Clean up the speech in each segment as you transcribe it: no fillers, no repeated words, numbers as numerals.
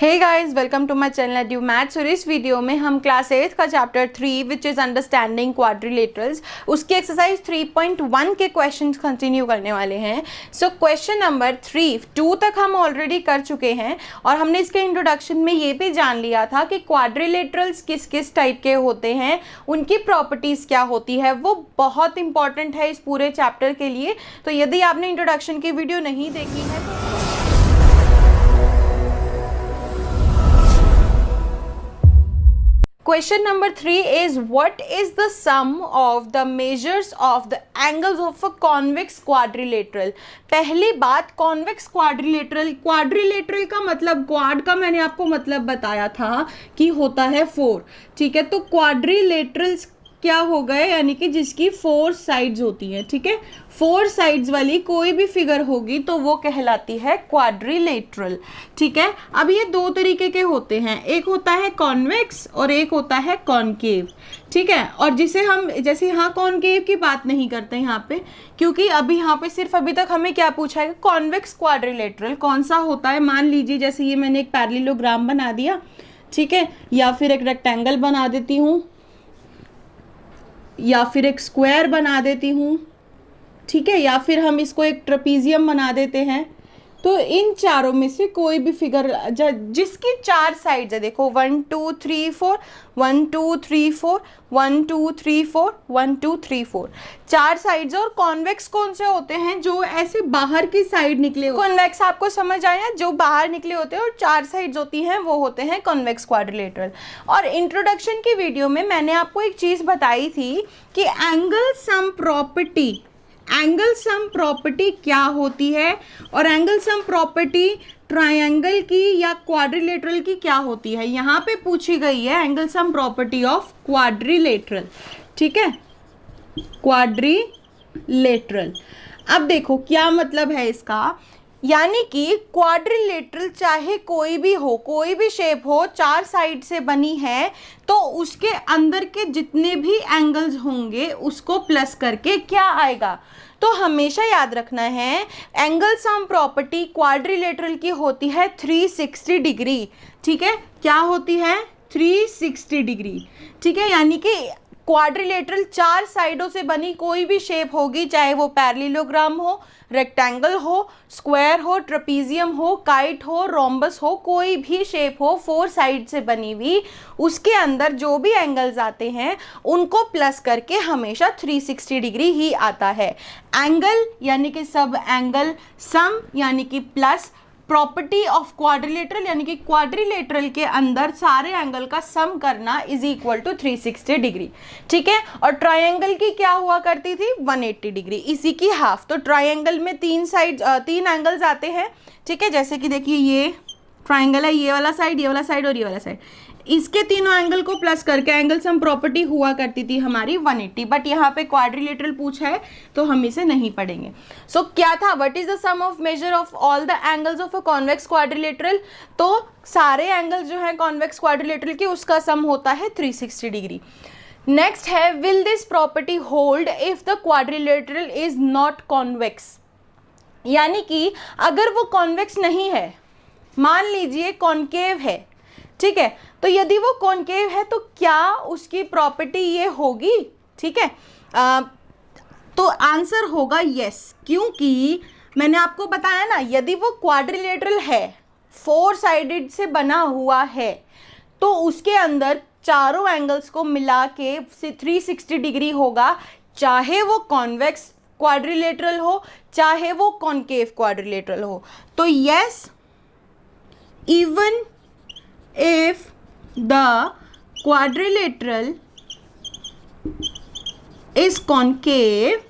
Hey guys, welcome to my channel Edu Maths. और इस video में हम क्लास 8 का chapter 3 which is understanding quadrilaterals उसकी एक्सरसाइज 3.1 के क्वेश्चंस कंटिन्यू करने वाले हैं। सो क्वेश्चन नंबर 2 तक हम ऑलरेडी कर चुके हैं और हमने इसके इंट्रोडक्शन में ये भी जान लिया था कि क्वाड्रिलेटरल्स किस किस टाइप के होते हैं, उनकी प्रॉपर्टीज़ क्या होती है। वो बहुत इंपॉर्टेंट है इस पूरे चैप्टर के लिए। तो यदि आपने इंट्रोडक्शन की वीडियो नहीं देखी है तो Question number 3 is what is the sum of the measures of the angles of a convex quadrilateral। पहली बात, कॉन्वेक्स क्वाड्रिलेटरल का मतलब, क्वाड का मैंने आपको मतलब बताया था कि होता है 4, ठीक है। तो क्वाड्रिलेटरल्स क्या हो गए, यानी कि जिसकी 4 साइड्स होती हैं, ठीक है। 4 साइड्स वाली कोई भी फिगर होगी तो वो कहलाती है क्वाड्रिलेटरल, ठीक है। अब ये दो तरीके के होते हैं, एक होता है कॉन्वेक्स और एक होता है कॉनकेव, ठीक है। और जिसे हम जैसे यहाँ कॉनकेव की बात नहीं करते यहाँ पे, क्योंकि अभी यहाँ पे सिर्फ अभी तक हमें क्या पूछा है, कॉन्वेक्स क्वाड्रिलेटरल कौन सा होता है। मान लीजिए जैसे ये मैंने एक पैरेललोग्राम बना दिया, ठीक है, या फिर एक रेक्टेंगल बना देती हूँ, या फिर एक स्क्वायर बना देती हूँ, ठीक है, या फिर हम इसको एक ट्रेपीजियम बना देते हैं। तो इन चारों में से कोई भी फिगर जिसकी 4 साइड्स है, देखो 1 2 3 4 1 2 3 4 1 2 3 4 1 2 3 4 4 साइड्स। और कॉन्वेक्स कौन से होते हैं, जो ऐसे बाहर की साइड निकले। कॉन्वेक्स आपको समझ आया, जो बाहर निकले होते हैं और 4 साइड्स होती हैं वो होते हैं कॉन्वेक्स क्वाड्रिलेटरल। और इंट्रोडक्शन की वीडियो में मैंने आपको एक चीज़ बताई थी कि एंगल सम प्रॉपर्टी क्या होती है और एंगल सम प्रॉपर्टी ट्रायंगल की या क्वाड्रिलेटरल की क्या होती है। यहाँ पे पूछी गई है angle sum property of quadrilateral, ठीक है, क्वाड्रिलेटरल। अब देखो क्या मतलब है इसका, यानी कि क्वाड्रिलेटरल चाहे कोई भी हो, कोई भी शेप हो, 4 साइड से बनी है तो उसके अंदर के जितने भी एंगल्स होंगे उसको प्लस करके क्या आएगा। तो हमेशा याद रखना है एंगल सम प्रॉपर्टी क्वाड्रिलेटरल की होती है 360 डिग्री, ठीक है। क्या होती है, 360 डिग्री, ठीक है। यानी कि क्वाड्रिलेटरल 4 साइडों से बनी कोई भी शेप होगी, चाहे वो पैरेललोग्राम हो, रेक्टेंगल हो, स्क्वायर हो, ट्रेपीजियम हो, काइट हो, रोम्बस हो, कोई भी शेप हो 4 साइड से बनी हुई, उसके अंदर जो भी एंगल्स आते हैं उनको प्लस करके हमेशा 360 डिग्री ही आता है। एंगल यानी कि सब एंगल, सम यानी कि प्लस, प्रॉपर्टी ऑफ क्वाड्रिलेटरल यानी कि क्वाड्रिलेटरल के अंदर सारे एंगल का सम करना इज इक्वल टू 360 डिग्री, ठीक है। और ट्रायंगल की क्या हुआ करती थी, 180 डिग्री, इसी की हाफ। तो ट्रायंगल में 3 एंगल्स आते हैं, ठीक है। जैसे कि देखिए ये ट्रायंगल है, ये वाला साइड, ये वाला साइड और ये वाला साइड, इसके तीनों एंगल को प्लस करके एंगल सम प्रॉपर्टी हुआ करती थी हमारी 180। बट यहाँ पे क्वाड्रिलेटरल पूछा है तो हम इसे नहीं पढ़ेंगे। सो क्या था, what is the sum of measure of all the angles of a convex quadrilateral. तो सारे एंगल्स जो है कॉन्वेक्स क्वाड्रिलेटरल के, उसका सम होता है 360 डिग्री। नेक्स्ट है, will this property hold if the quadrilateral is not convex. यानी कि अगर वो कॉन्वेक्स नहीं है, मान लीजिए कॉनकेव है, ठीक है, तो यदि वो कॉनकेव है तो क्या उसकी प्रॉपर्टी ये होगी, ठीक है। तो आंसर होगा यस, क्योंकि मैंने आपको बताया ना, यदि वो क्वाड्रिलेटरल है, 4 साइडेड से बना हुआ है, तो उसके अंदर चारों एंगल्स को मिला के 360 डिग्री होगा, चाहे वो कॉन्वेक्स क्वाड्रिलेटरल हो चाहे वो कॉनकेव क्वाड्रिलेटरल हो। तो yes, even if the quadrilateral is concave,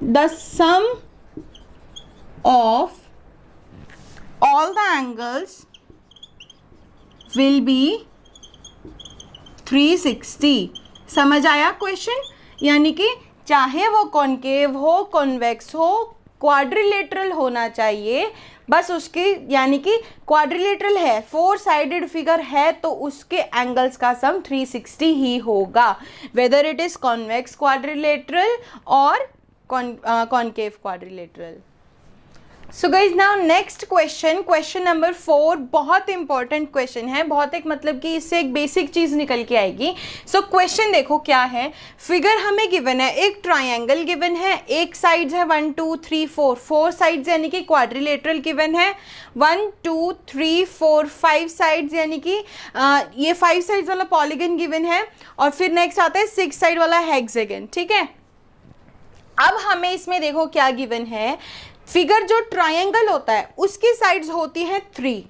the sum of all the angles will be 360। समझ आया क्वेश्चन, यानी कि चाहे वो कॉनकेव हो, कॉन्वेक्स हो, क्वाड्रिलेटरल होना चाहिए, बस उसकी, यानी कि क्वाड्रिलेटरल है, 4 साइडेड फिगर है तो उसके एंगल्स का सम 360 ही होगा, whether it is convex quadrilateral और concave quadrilateral. So guys now next question, question number 4 बहुत इंपॉर्टेंट क्वेश्चन है, बहुत एक मतलब कि इससे एक बेसिक चीज निकल के आएगी। सो क्वेश्चन देखो क्या है, फिगर हमें गिवन है, एक ट्रायंगल गिवन है, एक साइड्स है 1 2 3 4, 4 साइड्स यानी कि क्वाड्रिलेटरल गिवन है, 1 2 3 4 5 साइड्स यानी कि ये 5 साइड्स वाला पॉलीगन गिवन है, और फिर नेक्स्ट आता है 6 साइड वाला हेक्सागन। ठीक है, अब हमें इसमें देखो क्या गिवन है, फिगर जो ट्रायंगल होता है उसकी साइड्स होती है 3।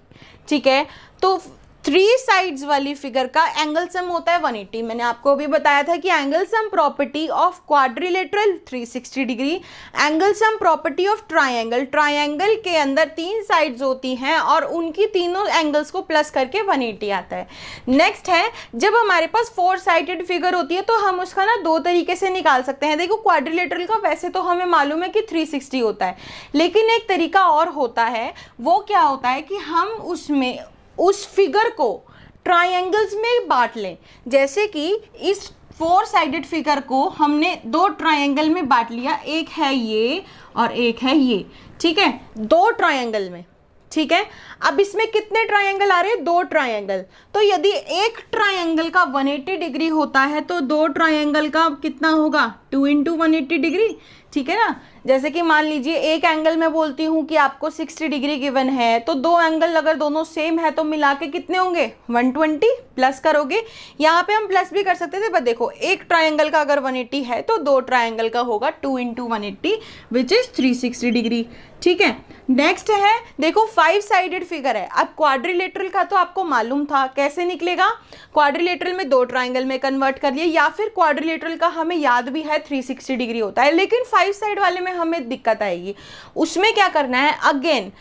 ठीक है, तो 3 साइड्स वाली फिगर का एंगल सम होता है 180। मैंने आपको अभी बताया था कि angle sum property of quadrilateral 360 degree, angle sum property of triangle, triangle के अंदर 3 साइड्स होती हैं और उनकी तीनों एंगल्स को प्लस करके 180 आता है। नेक्स्ट है, जब हमारे पास 4 साइडेड फिगर होती है तो हम उसका ना 2 तरीके से निकाल सकते हैं। देखो क्वाड्रिलेटरल का वैसे तो हमें मालूम है कि 360 होता है, लेकिन एक तरीका और होता है, वो क्या होता है कि हम उसमें उस फिगर को ट्रायंगल्स में बांट लें। जैसे कि इस 4 साइडेड फिगर को हमने 2 ट्रायंगल में बांट लिया, एक है ये और एक है ये। ठीक है, 2 ट्रायंगल में। ठीक है, अब इसमें कितने ट्रायंगल आ रहे हैं, 2 ट्रायंगल। तो यदि एक ट्रायंगल का 180 डिग्री होता है तो 2 ट्रायंगल का कितना होगा, 2 × 180 डिग्री। ठीक है ना, जैसे कि मान लीजिए एक एंगल में बोलती हूँ कि आपको 60 डिग्री गिवन है, तो 2 एंगल अगर दोनों सेम है तो मिला के कितने होंगे, 120। प्लस करोगे, यहाँ पे हम प्लस भी कर सकते थे, बट देखो एक ट्रायंगल का अगर 180 है तो 2 ट्रायंगल का होगा 2 × 180 विच इज 360 डिग्री। ठीक है, नेक्स्ट है, देखो 5 साइडेड फिगर है। अब क्वाड्रिलेटरल का तो आपको मालूम था, कैसे निकलेगा, क्वाड्रिलेटरल में 2 ट्रायंगल में कन्वर्ट कर लिए, या फिर क्वाड्रिलेटरल का हमें याद भी है 360 डिग्री होता है, लेकिन 5 साइड वाले में हमें दिक्कत आएगी। उसमें क्या करना है, अगेन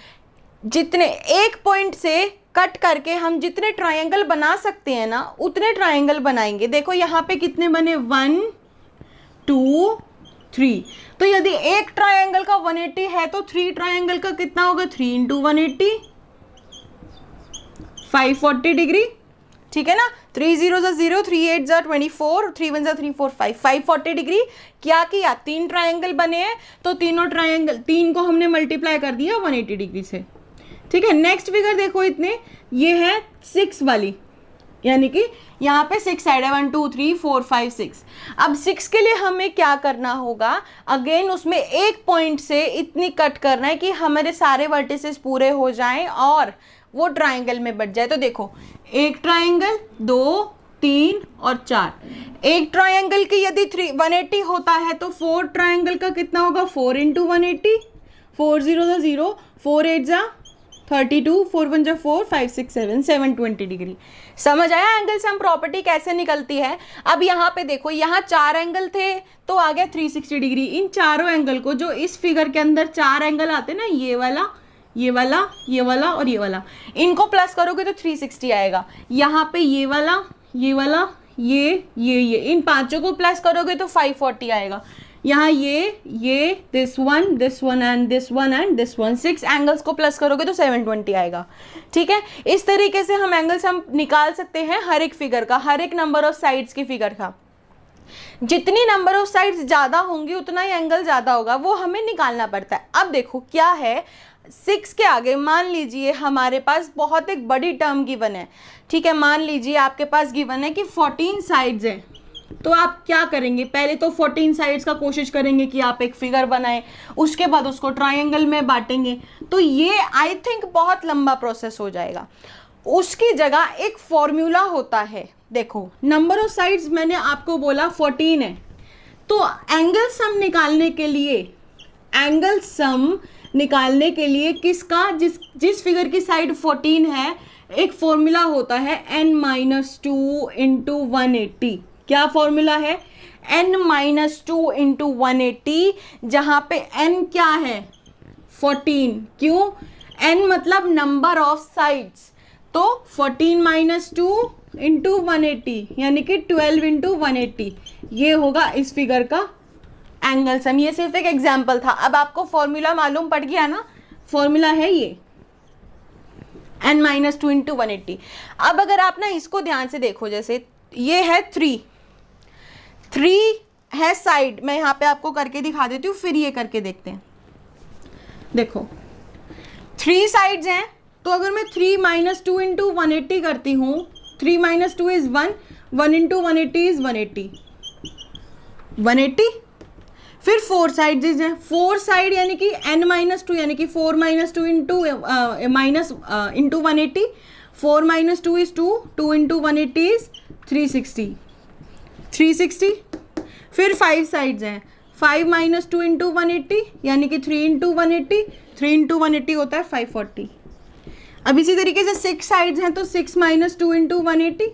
जितने एक पॉइंट से कट करके हम जितने ट्रायंगल बना सकते हैं ना, उतने ट्रायंगल बनाएंगे। देखो यहाँ पे कितने बने, 1 2 3। तो यदि एक ट्रायंगल का 180 है तो 3 ट्रायंगल का कितना होगा, 3 × 180 540 डिग्री। ठीक है ना, 3 0 0, 3 8 24, 3 1 3 4 5, 540 डिग्री। क्या किया, 3 ट्रायंगल बने हैं तो तीनों ट्रायंगल, 3 को हमने मल्टीप्लाई कर दिया 180 डिग्री से। ठीक है, नेक्स्ट फिगर देखो, इतने ये है 6 वाली, यानी कि यहाँ पे 6 साइड है, 1 2 3 4 5 6। अब 6 के लिए हमें क्या करना होगा, अगेन उसमें एक पॉइंट से इतनी कट करना है कि हमारे सारे वर्टिसेस पूरे हो जाएं और वो ट्रायंगल में बट जाए। तो देखो एक ट्रायंगल, 2 3 और 4। एक ट्रायंगल की यदि 180 होता है तो 4 ट्रायंगल का कितना होगा, 4 × 180, 4 0 0, 4 8 32, 4 1 4, 5 6 7, 720 डिग्री। समझ आया एंगल सम प्रॉपर्टी कैसे निकलती है। अब यहाँ पे देखो, यहाँ 4 एंगल थे तो आ गया 360 डिग्री। इन चारों एंगल को, जो इस फिगर के अंदर 4 एंगल आते हैं ना, ये वाला, ये वाला, ये वाला और ये वाला, इनको प्लस करोगे तो 360 आएगा। यहाँ पे ये वाला, ये वाला, ये इन पांचों को प्लस करोगे तो 540 आएगा। यहाँ ये this one and this one and this one, 6 angles को प्लस करोगे तो 720 आएगा। ठीक है, इस तरीके से हम एंगल्स हम निकाल सकते हैं हर एक फिगर का, हर एक नंबर ऑफ साइड्स की फिगर का। जितनी नंबर ऑफ साइड्स ज़्यादा होंगी उतना ही एंगल ज़्यादा होगा, वो हमें निकालना पड़ता है। अब देखो क्या है, 6 के आगे मान लीजिए हमारे पास बहुत एक बड़ी टर्म गिवन है। ठीक है, मान लीजिए आपके पास गिवन है कि 14 साइड्स हैं, तो आप क्या करेंगे, पहले तो 14 साइड्स का कोशिश करेंगे कि आप एक फिगर बनाएं, उसके बाद उसको ट्रायंगल में बांटेंगे। तो ये आई थिंक बहुत लंबा प्रोसेस हो जाएगा। उसकी जगह एक फॉर्मूला होता है। देखो नंबर ऑफ साइड्स मैंने आपको बोला 14 है, तो एंगल सम निकालने के लिए किसका, जिस फिगर की साइड 14 है, एक फॉर्मूला होता है n-2 × 180। क्या फॉर्मूला है, n-2 × 180, जहां पे n क्या है, 14। क्यों, n मतलब नंबर ऑफ साइड्स, तो 14 - 2 × 180 यानी कि 12 × 180, ये होगा इस फिगर का एंगल सम। ये सिर्फ एक एग्जाम्पल था। अब आपको फॉर्मूला मालूम पड़ गया ना, फॉर्मूला है ये n-2 × 180। अब अगर आप ना इसको ध्यान से देखो, जैसे ये है 3 है साइड, मैं यहाँ पे आपको करके दिखा देती हूँ, फिर ये करके देखते हैं। देखो 3 साइड्स हैं, तो अगर मैं 3 माइनस 2 इंटू 180 करती हूँ, 3 माइनस 2 इज 1, 1 इंटू 180 इज 180, 180। फिर 4 साइड्स हैं, 4 साइड यानी कि n माइनस 2 यानी कि 4 minus 2 into minus into 180, 4 minus 2 is 2, 2 into 180 is 360, 360। फिर 5 साइड्स हैं, 5 माइनस 2 इंटू 180 यानी कि 3 इंटू 180, 3 इंटू 180 होता है 540। अब इसी तरीके से 6 साइड्स हैं, तो 6 minus 2 into 180,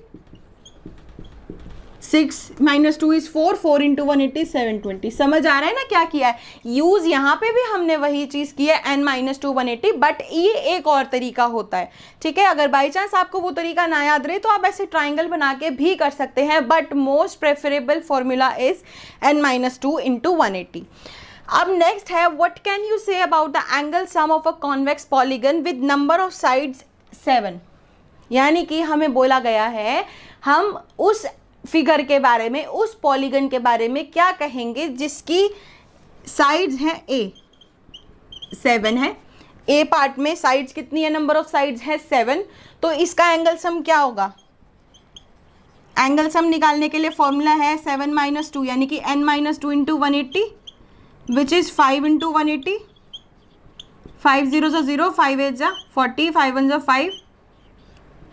6 minus 2 is 4, 4 into 180 720। समझ आ रहा है ना क्या किया है? यूज यहाँ पे भी हमने वही चीज़ की है, n माइनस 2 180, बट ये एक और तरीका होता है, ठीक है। अगर बाई चांस आपको वो तरीका ना याद रहे तो आप ऐसे ट्राइंगल बना के भी कर सकते हैं, but most preferable formula is n minus 2 into 180। अब नेक्स्ट है, what can you say about the angle sum of a convex polygon with number of sides 7। यानी कि हमें बोला गया है, हम उस फिगर के बारे में, उस पॉलीगन के बारे में क्या कहेंगे जिसकी साइड्स हैं a, 7 है। a पार्ट में साइड्स कितनी है, नंबर ऑफ साइड्स है 7, तो इसका एंगल सम क्या होगा? एंगल सम निकालने के लिए फॉर्मूला है 7 माइनस 2 यानी कि n minus 2 into 180 which is 5 into 180, 5 0 0, 5 8 40, 5 1 5,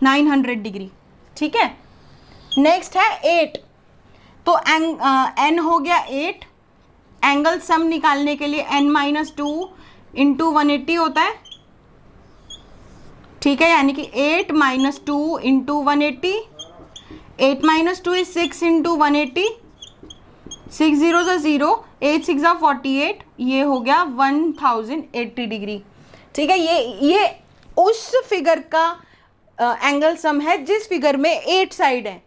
900 degree, ठीक है। नेक्स्ट है 8, तो n हो गया 8, एंगल सम निकालने के लिए n माइनस 2 इंटू 180 होता है, ठीक है, यानी कि 8 minus 2 into 180, 8 minus 2 is 6 into 180, 6 0 0, 8 6 48, ये हो गया 1080 डिग्री, ठीक है। ये उस फिगर का एंगल सम है जिस फिगर में 8 साइड है,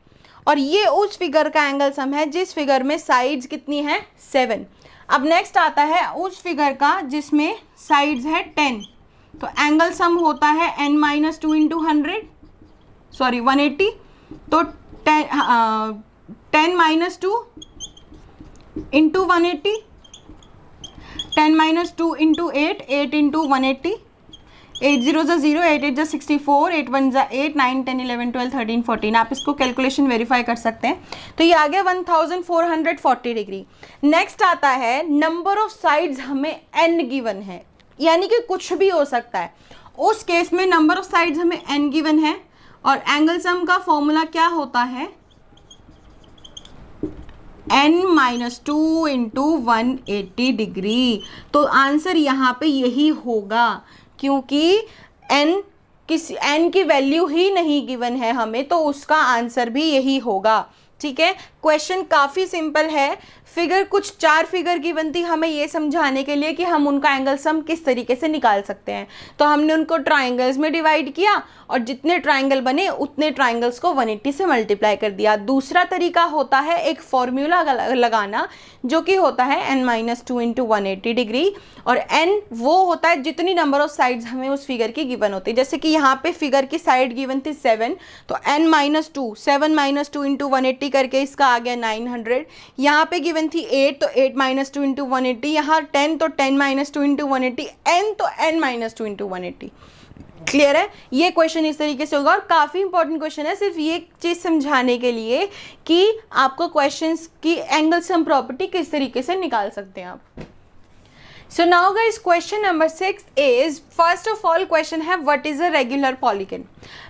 और ये उस फिगर का एंगल सम है जिस फिगर में साइड्स कितनी है 7। अब नेक्स्ट आता है उस फिगर का जिसमें साइड्स है 10, तो एंगल सम होता है n माइनस 2 इंटू 100, सॉरी 180, तो 10 minus 2 into 180, 10 minus 2 into 8, 8 into 180, 8 0 0, 8 8 64, 8 1 8, 9 10 11 12 13 14। आप इसको कैलकुलेशन वेरीफाई कर सकते हैं। तो ये आ गया 1440 डिग्री। नेक्स्ट आता है नंबर ऑफ साइड्स, हमें n गिवन है, यानी कि कुछ भी हो सकता है। उस केस में नंबर ऑफ साइड्स हमें n गिवन है, और एंगल सम का फॉर्मूला क्या होता है, n माइनस 2 इंटू 180 डिग्री। तो आंसर यहाँ पे यही होगा, क्योंकि n की वैल्यू ही नहीं गिवन है हमें, तो उसका आंसर भी यही होगा, ठीक है। क्वेश्चन काफ़ी सिंपल है। फिगर कुछ 4 फिगर गिवन थी हमें ये समझाने के लिए कि हम उनका एंगल सम किस तरीके से निकाल सकते हैं। तो हमने उनको ट्राइंगल्स में डिवाइड किया, और जितने ट्राइंगल बने उतने ट्राइंगल्स को 180 से मल्टीप्लाई कर दिया। दूसरा तरीका होता है एक फॉर्मूला लगाना, जो कि होता है n माइनस 2 इंटू 180 डिग्री, और n वो होता है जितनी नंबर ऑफ साइड्स हमें उस फिगर की गिवन होती है। जैसे कि यहाँ पे फिगर की साइड गिवन थी 7, तो n माइनस 2, 7 माइनस 2 इंटू 180 करके इसका आ गया 900। यहाँ पे गिवन थी 8, तो 8 माइनस 2 इंटू 180, यहाँ 10, तो 10 माइनस 2 इंटू 180, n तो n माइनस 2 इंटू 180। क्लियर है? ये क्वेश्चन इस तरीके से होगा, और काफ़ी इंपॉर्टेंट क्वेश्चन है सिर्फ ये चीज़ समझाने के लिए कि आपको क्वेश्चंस की एंगल सम प्रॉपर्टी किस तरीके से निकाल सकते हैं आप। So now guys, question number 6 is, first of all question है what is a regular polygon।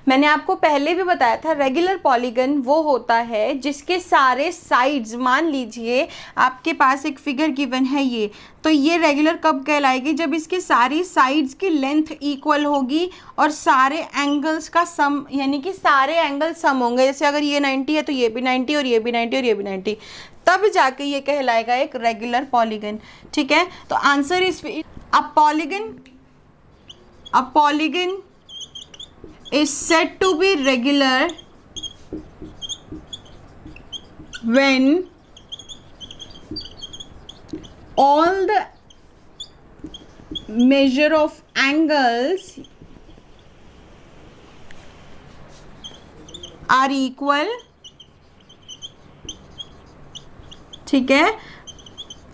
मैंने आपको पहले भी बताया था रेगुलर पॉलीगन वो होता है जिसके सारे साइड्स, मान लीजिए आपके पास एक फिगर गिवन है ये, तो ये रेगुलर कब कहलाएगी, जब इसकी सारी साइड्स की लेंथ इक्वल होगी और सारे एंगल्स का सम, यानी कि सारे एंगल सम होंगे। जैसे अगर ये 90 है तो ये भी 90, और ये भी 90, और ये भी 90, तब जाके ये कहलाएगा एक रेगुलर पॉलीगन, ठीक है। तो answer is a polygon is said to be regular when all the measure of angles are equal, ठीक है,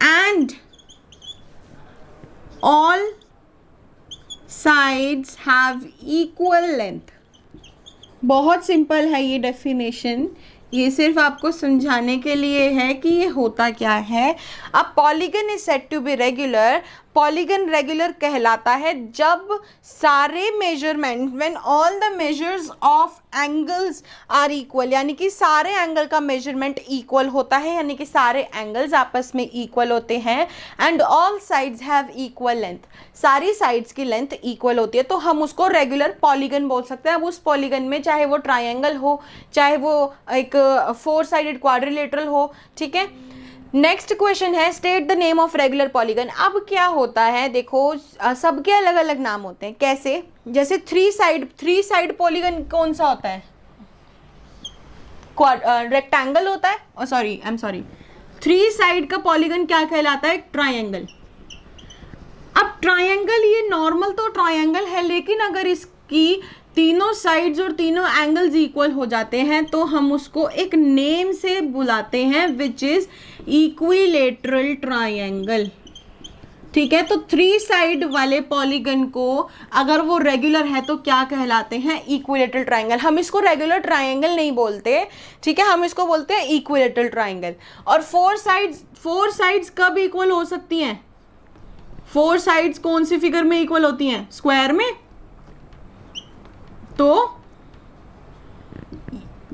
and all sides have equal length. बहुत सिंपल है ये डेफिनेशन, ये सिर्फ आपको समझाने के लिए है कि ये होता क्या है। अब polygon is said to be regular, polygon regular कहलाता है जब सारे measurement, when all the measures of angles are equal, यानी कि सारे एंगल का मेजरमेंट इक्वल होता है, यानी कि सारे एंगल्स आपस में इक्वल होते हैं। And all sides have equal length, सारी साइड्स की लेंथ इक्वल होती है, तो हम उसको रेगुलर पॉलीगन बोल सकते हैं। अब उस पॉलीगन में चाहे वो ट्राइंगल हो, चाहे वो एक 4 साइडेड क्वाड्रिलेटरल हो, ठीक है। नेक्स्ट क्वेश्चन है state the name of regular polygon. अब क्या होता है, देखो सबके अलग अलग नाम होते हैं। कैसे? जैसे थ्री साइड पॉलीगन कौन सा होता है? रेक्टेंगल होता है, थ्री साइड का पॉलीगन क्या कहलाता है? ट्राइंगल। अब ट्राइंगल, ये नॉर्मल तो ट्राइंगल है, लेकिन अगर इसकी तीनों साइड्स और तीनों एंगल्स इक्वल हो जाते हैं तो हम उसको एक नेम से बुलाते हैं, विच इज इक्विलेटरल ट्राइंगल। ठीक है, तो थ्री साइड वाले पॉलीगन को अगर वो रेगुलर है तो क्या कहलाते हैं? Equilateral triangle. हम इसको रेगुलर ट्राइंगल नहीं बोलते, ठीक है, हम इसको बोलते हैं इक्विलेटरल ट्राइंगल। और फोर साइड्स कब इक्वल हो सकती हैं? 4 साइड्स कौन सी फिगर में इक्वल होती हैं? स्क्वायर में। तो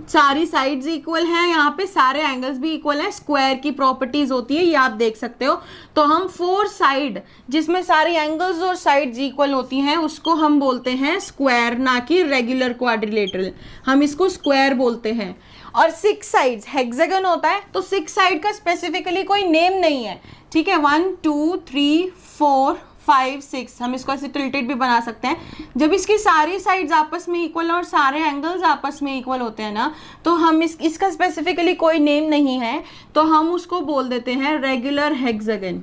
सारी साइड्स इक्वल हैं, यहाँ पे सारे एंगल्स भी इक्वल हैं, स्क्वायर की प्रॉपर्टीज होती है, ये आप देख सकते हो। तो हम 4 साइड जिसमें सारे एंगल्स और साइड्स इक्वल होती हैं उसको हम बोलते हैं स्क्वायर, ना कि रेगुलर क्वाड्रिलेटरल, हम इसको स्क्वायर बोलते हैं। और 6 साइड्स हेक्सागन होता है, तो 6 साइड का स्पेसिफिकली कोई नेम नहीं है, ठीक है। 1 2 3 4 5 6, हम इसको ऐसे टिल्टेड भी बना सकते हैं। जब इसकी सारी साइड्स आपस में इक्वल और सारे एंगल्स आपस में इक्वल होते हैं ना, तो हम इसका स्पेसिफिकली कोई नेम नहीं है, तो हम उसको बोल देते हैं रेगुलर हेक्सागन।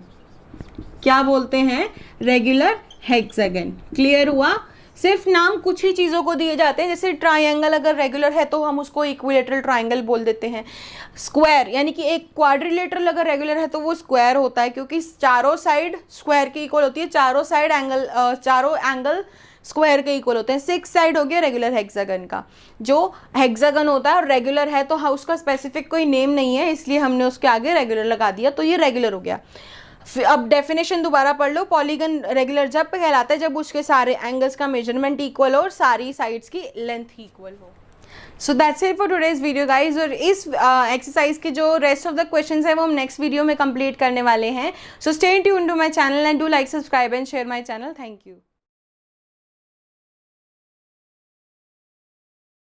क्या बोलते हैं? Regular hexagon. क्लियर हुआ? सिर्फ नाम कुछ ही चीज़ों को दिए जाते हैं, जैसे ट्राइंगल अगर रेगुलर है तो हम उसको इक्विलेटरल ट्राइंगल बोल देते हैं। स्क्वायर यानी कि एक क्वाड्रिलेटरल अगर रेगुलर है तो वो स्क्वायर होता है, क्योंकि चारों साइड स्क्वायर की इक्वल होती है, चारों एंगल स्क्वायर के इक्वल होते हैं। 6 साइड हो गया रेगुलर हेक्सागन का। जो हेक्सागन होता है और रेगुलर है तो उसका स्पेसिफिक कोई नेम नहीं है, इसलिए हमने उसके आगे रेगुलर लगा दिया, तो ये रेगुलर हो गया। अब डेफिनेशन दोबारा पढ़ लो। पॉलीगन रेगुलर जब कहलाता है जब उसके सारे एंगल्स का मेजरमेंट इक्वल हो और सारी साइड्स की लेंथ इक्वल हो। So that's it for today's video guys. और इस एक्सरसाइज के जो रेस्ट ऑफ द क्वेश्चंस है वो हम नेक्स्ट वीडियो में कंप्लीट करने वाले हैं। So stay tuned to my channel and do like, subscribe and share my channel. Thank you.